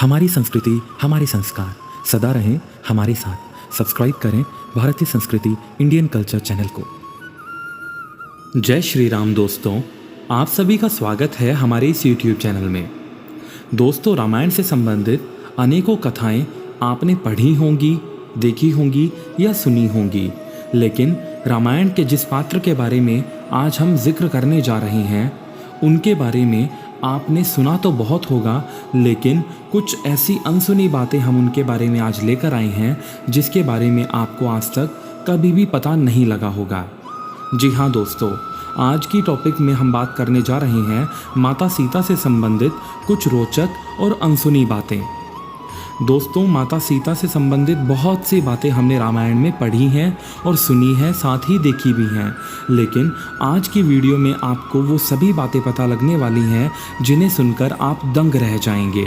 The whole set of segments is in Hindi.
हमारी संस्कृति, हमारे संस्कार सदा रहें हमारे साथ। सब्सक्राइब करें भारतीय संस्कृति इंडियन कल्चर चैनल को। जय श्री राम दोस्तों, आप सभी का स्वागत है हमारे इस YouTube चैनल में। दोस्तों, रामायण से संबंधित अनेकों कथाएं आपने पढ़ी होंगी, देखी होंगी या सुनी होंगी, लेकिन रामायण के जिस पात्र के बारे में आज हम जिक्र करने जा रहे हैं उनके बारे में आपने सुना तो बहुत होगा, लेकिन कुछ ऐसी अनसुनी बातें हम उनके बारे में आज लेकर आए हैं जिसके बारे में आपको आज तक कभी भी पता नहीं लगा होगा। जी हाँ दोस्तों, आज की टॉपिक में हम बात करने जा रहे हैं माता सीता से संबंधित कुछ रोचक और अनसुनी बातें। दोस्तों, माता सीता से संबंधित बहुत सी बातें हमने रामायण में पढ़ी हैं और सुनी हैं, साथ ही देखी भी हैं, लेकिन आज की वीडियो में आपको वो सभी बातें पता लगने वाली हैं जिन्हें सुनकर आप दंग रह जाएंगे।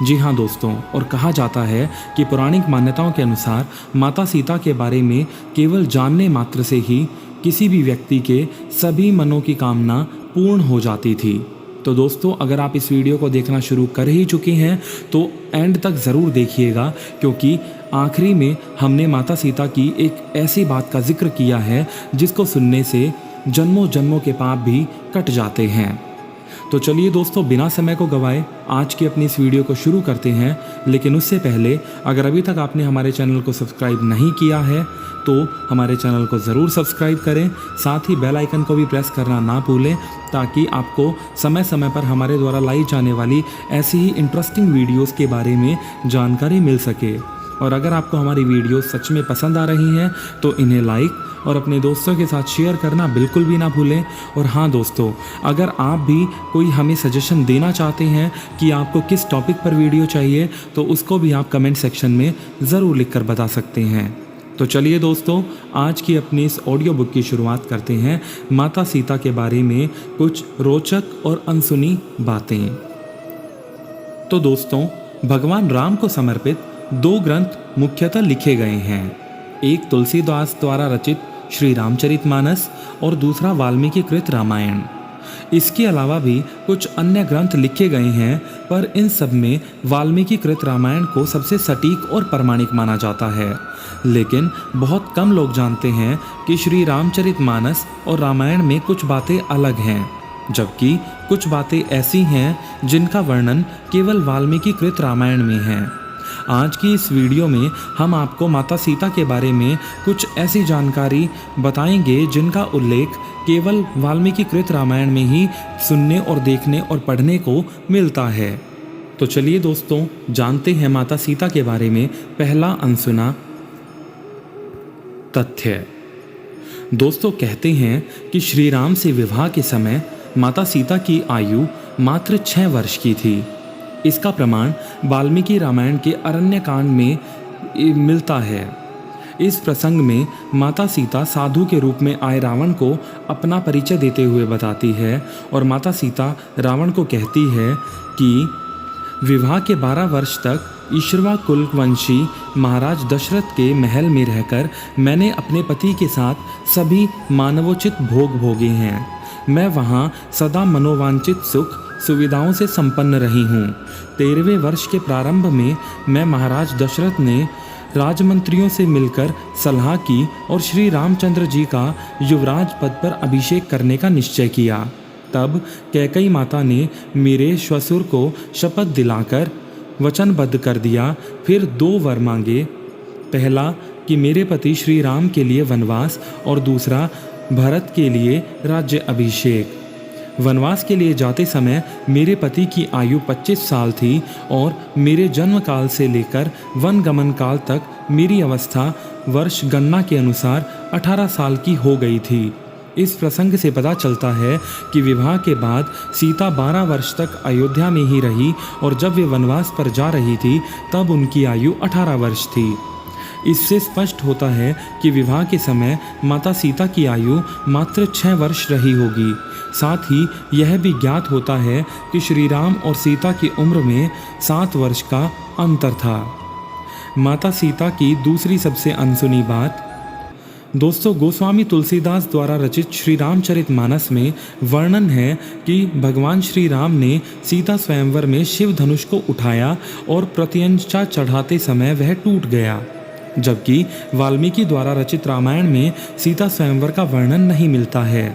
जी हाँ दोस्तों, और कहा जाता है कि पौराणिक मान्यताओं के अनुसार माता सीता के बारे में केवल जानने मात्र से ही किसी भी व्यक्ति के सभी मनों की कामना पूर्ण हो जाती थी। तो दोस्तों, अगर आप इस वीडियो को देखना शुरू कर ही चुके हैं तो एंड तक ज़रूर देखिएगा, क्योंकि आखिरी में हमने माता सीता की एक ऐसी बात का जिक्र किया है जिसको सुनने से जन्मों जन्मों के पाप भी कट जाते हैं। तो चलिए दोस्तों, बिना समय को गवाए आज की अपनी इस वीडियो को शुरू करते हैं। लेकिन उससे पहले अगर अभी तक आपने हमारे चैनल को सब्सक्राइब नहीं किया है तो हमारे चैनल को ज़रूर सब्सक्राइब करें, साथ ही बेल आइकन को भी प्रेस करना ना भूलें, ताकि आपको समय समय पर हमारे द्वारा लाई जाने वाली ऐसी ही इंटरेस्टिंग वीडियोस के बारे में जानकारी मिल सके। और अगर आपको हमारी वीडियो सच में पसंद आ रही हैं तो इन्हें लाइक और अपने दोस्तों के साथ शेयर करना बिल्कुल भी ना भूलें। और हाँ दोस्तों, अगर आप भी कोई हमें सजेशन देना चाहते हैं कि आपको किस टॉपिक पर वीडियो चाहिए तो उसको भी आप कमेंट सेक्शन में ज़रूर लिखकर बता सकते हैं। तो चलिए दोस्तों, आज की अपनी इस ऑडियो बुक की शुरुआत करते हैं माता सीता के बारे में कुछ रोचक और अनसुनी बातें। तो दोस्तों, भगवान राम को समर्पित दो ग्रंथ मुख्यतः लिखे गए हैं। एक तुलसीदास द्वारा रचित श्री रामचरितमानस और दूसरा वाल्मीकि कृत रामायण। इसके अलावा भी कुछ अन्य ग्रंथ लिखे गए हैं, पर इन सब में वाल्मीकि कृत रामायण को सबसे सटीक और प्रमाणिक माना जाता है। लेकिन बहुत कम लोग जानते हैं कि श्री रामचरितमानस और रामायण में कुछ बातें अलग हैं, जबकि कुछ बातें ऐसी हैं जिनका वर्णन केवल वाल्मीकि कृत रामायण में है। आज की इस वीडियो में हम आपको माता सीता के बारे में कुछ ऐसी जानकारी बताएंगे जिनका उल्लेख केवल वाल्मीकि कृत रामायण में ही सुनने और देखने और पढ़ने को मिलता है। तो चलिए दोस्तों, जानते हैं माता सीता के बारे में पहला अनसुना तथ्य। दोस्तों, कहते हैं कि श्री राम से विवाह के समय माता सीता की आयु मात्र 6 वर्ष की थी। इसका प्रमाण वाल्मीकि रामायण के अरण्य कांड में मिलता है। इस प्रसंग में माता सीता साधु के रूप में आए रावण को अपना परिचय देते हुए बताती है और माता सीता रावण को कहती है कि विवाह के 12 वर्ष तक ईश्वा कुलवंशी महाराज दशरथ के महल में रहकर मैंने अपने पति के साथ सभी मानवोचित भोग भोगे हैं। मैं वहाँ सदा मनोवांछित सुख सुविधाओं से संपन्न रही हूँ। 13वें वर्ष के प्रारंभ में मैं महाराज दशरथ ने राजमंत्रियों से मिलकर सलाह की और श्री रामचंद्र जी का युवराज पद पर अभिषेक करने का निश्चय किया। तब कैकेयी माता ने मेरे श्वशुर को शपथ दिलाकर वचनबद्ध कर दिया। फिर 2 वर मांगे, पहला कि मेरे पति श्री राम के लिए वनवास और दूसरा भरत के लिए राज्य अभिषेक। वनवास के लिए जाते समय मेरे पति की आयु 25 साल थी और मेरे जन्म काल से लेकर वन गमन काल तक मेरी अवस्था वर्ष गणना के अनुसार 18 साल की हो गई थी। इस प्रसंग से पता चलता है कि विवाह के बाद सीता 12 वर्ष तक अयोध्या में ही रही और जब वे वनवास पर जा रही थी तब उनकी आयु 18 वर्ष थी। इससे स्पष्ट होता है कि विवाह के समय माता सीता की आयु मात्र 6 वर्ष रही होगी। साथ ही यह भी ज्ञात होता है कि श्री राम और सीता की उम्र में 7 वर्ष का अंतर था। माता सीता की दूसरी सबसे अनसुनी बात। दोस्तों, गोस्वामी तुलसीदास द्वारा रचित श्री रामचरितमानस में वर्णन है कि भगवान श्री राम ने सीता स्वयंवर में शिव धनुष को उठाया और प्रत्यंचा चढ़ाते समय वह टूट गया, जबकि वाल्मीकि द्वारा रचित रामायण में सीता स्वयंवर का वर्णन नहीं मिलता है।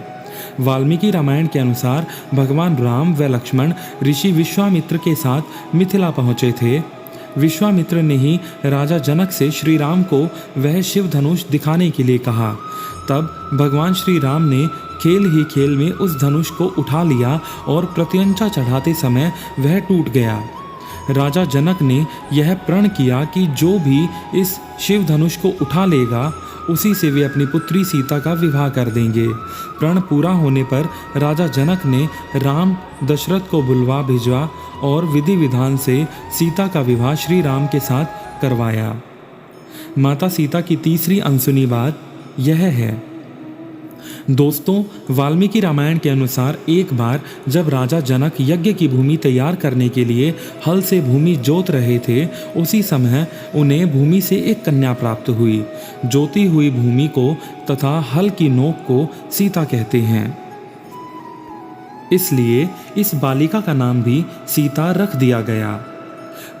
वाल्मीकि रामायण के अनुसार भगवान राम व लक्ष्मण ऋषि विश्वामित्र के साथ मिथिला पहुँचे थे। विश्वामित्र ने ही राजा जनक से श्री राम को वह शिव धनुष दिखाने के लिए कहा। तब भगवान श्री राम ने खेल ही खेल में उस धनुष को उठा लिया और प्रत्यंचा चढ़ाते समय वह टूट गया। राजा जनक ने यह प्रण किया कि जो भी इस शिव धनुष को उठा लेगा उसी से वे अपनी पुत्री सीता का विवाह कर देंगे। प्रण पूरा होने पर राजा जनक ने राम दशरथ को बुलवा भिजवा और विधि विधान से सीता का विवाह श्री राम के साथ करवाया। माता सीता की तीसरी अनसुनी बात यह है। दोस्तों, वाल्मीकि रामायण के अनुसार एक बार जब राजा जनक यज्ञ की भूमि तैयार करने के लिए हल से भूमि जोत रहे थे, उसी समय उन्हें भूमि से एक कन्या प्राप्त हुई। जोती हुई भूमि को तथा हल की नोक को सीता कहते हैं, इसलिए इस बालिका का नाम भी सीता रख दिया गया।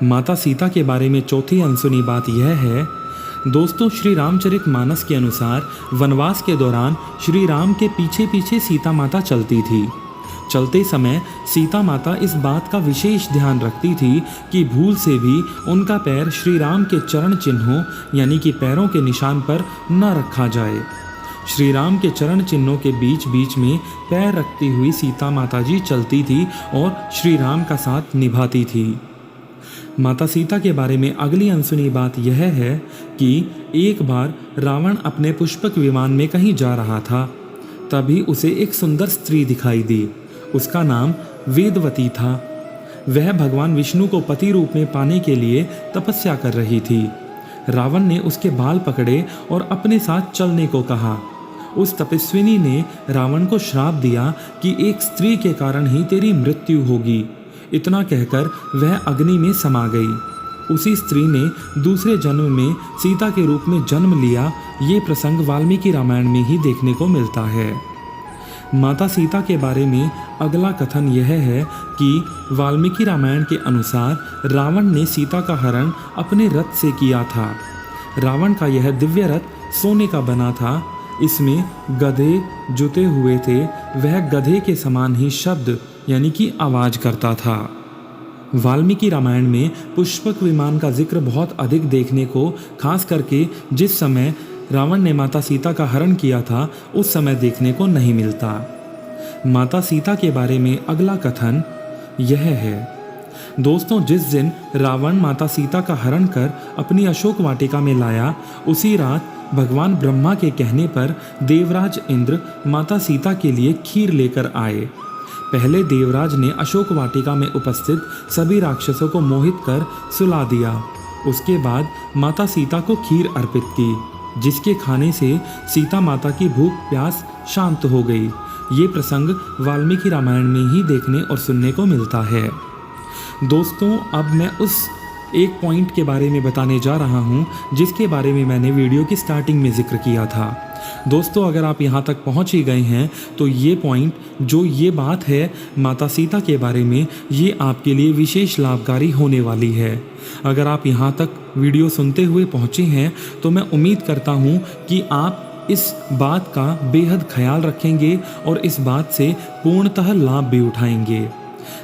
माता सीता के बारे में चौथी अनसुनी बात यह है। दोस्तों, श्री रामचरितमानस के अनुसार वनवास के दौरान श्री राम के पीछे पीछे सीता माता चलती थी। चलते समय सीता माता इस बात का विशेष ध्यान रखती थी कि भूल से भी उनका पैर श्री राम के चरण चिन्हों यानी कि पैरों के निशान पर न रखा जाए। श्री राम के चरण चिन्हों के बीच बीच में पैर रखती हुई सीता माता जी चलती थी और श्री राम का साथ निभाती थी। माता सीता के बारे में अगली अनसुनी बात यह है कि एक बार रावण अपने पुष्पक विमान में कहीं जा रहा था, तभी उसे एक सुंदर स्त्री दिखाई दी। उसका नाम वेदवती था। वह भगवान विष्णु को पति रूप में पाने के लिए तपस्या कर रही थी। रावण ने उसके बाल पकड़े और अपने साथ चलने को कहा। उस तपस्विनी ने रावण को श्राप दिया कि एक स्त्री के कारण ही तेरी मृत्यु होगी। इतना कहकर वह अग्नि में समा गई। उसी स्त्री ने दूसरे जन्म में सीता के रूप में जन्म लिया। ये प्रसंग वाल्मीकि रामायण में ही देखने को मिलता है। माता सीता के बारे में अगला कथन यह है कि वाल्मीकि रामायण के अनुसार रावण ने सीता का हरण अपने रथ से किया था। रावण का यह दिव्य रथ सोने का बना था। इसमें गधे जुते हुए थे। वह गधे के समान ही शब्द यानी कि आवाज करता था। वाल्मीकि रामायण में पुष्पक विमान का जिक्र बहुत अधिक देखने को, खास करके जिस समय रावण ने माता सीता का हरण किया था उस समय देखने को नहीं मिलता। माता सीता के बारे में अगला कथन यह है। दोस्तों, जिस दिन रावण माता सीता का हरण कर अपनी अशोक वाटिका में लाया, उसी रात भगवान ब्रह्मा के कहने पर देवराज इंद्र माता सीता के लिए खीर लेकर आए। पहले देवराज ने अशोक वाटिका में उपस्थित सभी राक्षसों को मोहित कर सुला दिया। उसके बाद माता सीता को खीर अर्पित की, जिसके खाने से सीता माता की भूख प्यास शांत हो गई। ये प्रसंग वाल्मीकि रामायण में ही देखने और सुनने को मिलता है। दोस्तों, अब मैं उस एक पॉइंट के बारे में बताने जा रहा हूँ जिसके बारे में मैंने वीडियो की स्टार्टिंग में जिक्र किया था। दोस्तों, अगर आप यहाँ तक पहुँच ही गए हैं तो ये पॉइंट, जो ये बात है माता सीता के बारे में, ये आपके लिए विशेष लाभकारी होने वाली है। अगर आप यहाँ तक वीडियो सुनते हुए पहुँचे हैं तो मैं उम्मीद करता हूँ कि आप इस बात का बेहद ख्याल रखेंगे और इस बात से पूर्णतः लाभ भी उठाएंगे।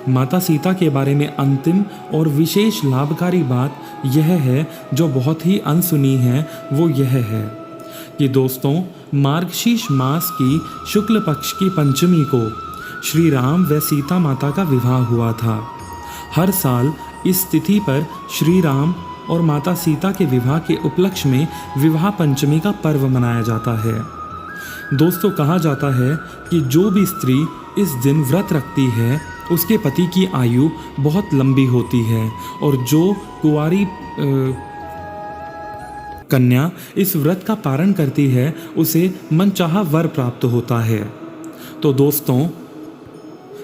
माता सीता के बारे में अंतिम और विशेष लाभकारी बात यह है, जो बहुत ही अनसुनी है, वो यह है कि दोस्तों, मार्गशीर्ष मास की शुक्ल पक्ष की पंचमी को श्री राम व सीता माता का विवाह हुआ था। हर साल इस तिथि पर श्री राम और माता सीता के विवाह के उपलक्ष्य में विवाह पंचमी का पर्व मनाया जाता है। दोस्तों, कहा जाता है कि जो भी स्त्री इस दिन व्रत रखती है उसके पति की आयु बहुत लंबी होती है और जो कुंवारी कन्या इस व्रत का पारण करती है उसे मनचाहा वर प्राप्त होता है। तो दोस्तों,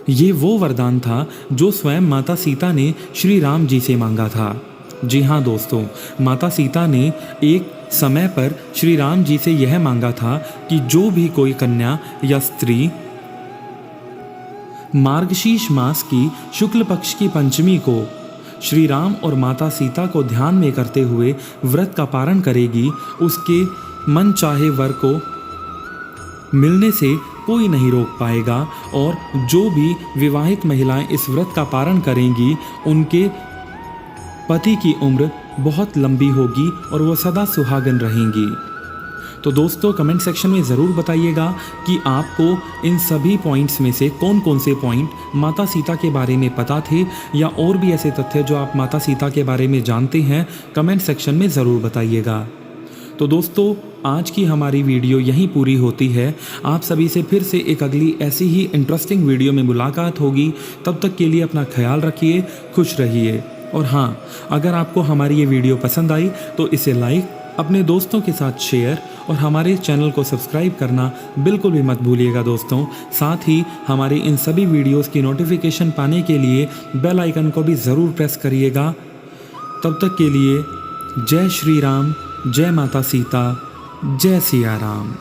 ये वो वरदान था जो स्वयं माता सीता ने श्री राम जी से मांगा था। जी हाँ दोस्तों, माता सीता ने एक समय पर श्री राम जी से यह मांगा था कि जो भी कोई कन्या या स्त्री मार्गशीर्ष मास की शुक्ल पक्ष की पंचमी को श्री राम और माता सीता को ध्यान में करते हुए व्रत का पारण करेगी, उसके मन चाहे वर को मिलने से कोई नहीं रोक पाएगा। और जो भी विवाहित महिलाएं इस व्रत का पारण करेंगी, उनके पति की उम्र बहुत लंबी होगी और वो सदा सुहागन रहेंगी। तो दोस्तों, कमेंट सेक्शन में ज़रूर बताइएगा कि आपको इन सभी पॉइंट्स में से कौन कौन से पॉइंट माता सीता के बारे में पता थे, या और भी ऐसे तथ्य जो आप माता सीता के बारे में जानते हैं, कमेंट सेक्शन में ज़रूर बताइएगा। तो दोस्तों, आज की हमारी वीडियो यहीं पूरी होती है। आप सभी से फिर से एक अगली ऐसी ही इंटरेस्टिंग वीडियो में मुलाकात होगी। तब तक के लिए अपना ख्याल रखिए, खुश रहिए। और हाँ, अगर आपको हमारी ये वीडियो पसंद आई तो इसे लाइक, अपने दोस्तों के साथ शेयर और हमारे चैनल को सब्सक्राइब करना बिल्कुल भी मत भूलिएगा दोस्तों। साथ ही हमारी इन सभी वीडियोस की नोटिफिकेशन पाने के लिए बेल आइकन को भी ज़रूर प्रेस करिएगा। तब तक के लिए जय श्री राम, जय माता सीता, जय सिया राम।